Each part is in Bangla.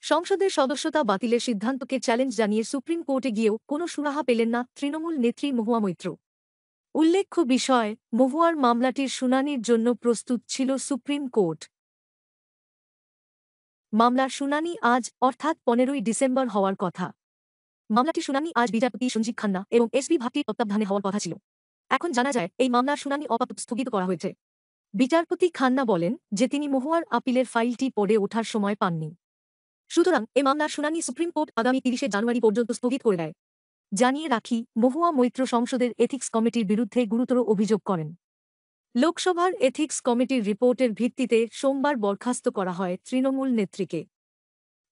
সংসদের সদস্যতা বাতিলের সিদ্ধান্তকে চ্যালেঞ্জ জানিয়ে সুপ্রিম কোর্টে গিয়েও কোনো সুরাহা পেলেন না তৃণমূল নেত্রী মহুয়া মৈত্র। উল্লেখ্য বিষয়, মহুয়ার মামলাটির শুনানির জন্য প্রস্তুত ছিল সুপ্রিম কোর্ট। মামলার শুনানি আজ অর্থাৎ 15ই ডিসেম্বর হওয়ার কথা। মামলাটির শুনানি আজ বিচারপতি সঞ্জীব খান্না এবং এসবি ভাটির তত্ত্বাবধানে হওয়ার কথা ছিল। এখন জানা যায় এই মামলার শুনানি আপাতত স্থগিত করা হয়েছে। বিচারপতি খান্না বলেন যে তিনি মহুয়ার আপিলের ফাইলটি পড়ে ওঠার সময় পাননি। সুতরাং এ মামলার শুনানি সুপ্রিম কোর্ট আগামী 30শে জানুয়ারি পর্যন্ত স্থগিত করে দেয়। জানিয়ে রাখি, মহুয়া মৈত্র সংসদের এথিক্স কমিটির বিরুদ্ধে গুরুতর অভিযোগ করেন। লোকসভার এথিক্স কমিটির রিপোর্টের ভিত্তিতে সোমবার বরখাস্ত করা হয় তৃণমূল নেত্রীকে।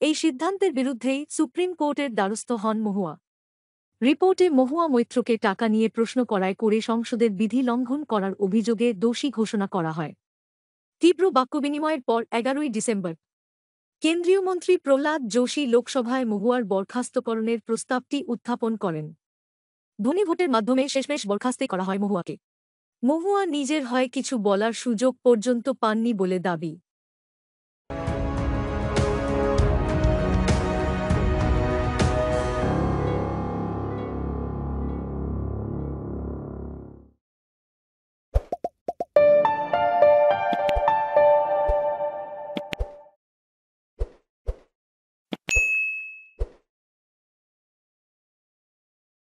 এই সিদ্ধান্তের বিরুদ্ধেই সুপ্রিম কোর্টের দ্বারস্থ হন মহুয়া। রিপোর্টে মহুয়া মৈত্রকে টাকা নিয়ে প্রশ্ন করায় করে সংসদের বিধি লঙ্ঘন করার অভিযোগে দোষী ঘোষণা করা হয়। তীব্র বাক্যবিনিময়ের পর 11ই ডিসেম্বর কেন্দ্রীয় মন্ত্রী প্রহ্লাদ যোশী লোকসভায় মহুয়ার বরখাস্তকরণের প্রস্তাবটি উত্থাপন করেন। ধ্বনিভোটের মাধ্যমে শেষমেশ বরখাস্ত করা হয় মহুয়াকে। মহুয়া নিজের হয়ে কিছু বলার সুযোগ পর্যন্ত পাননি বলে দাবি।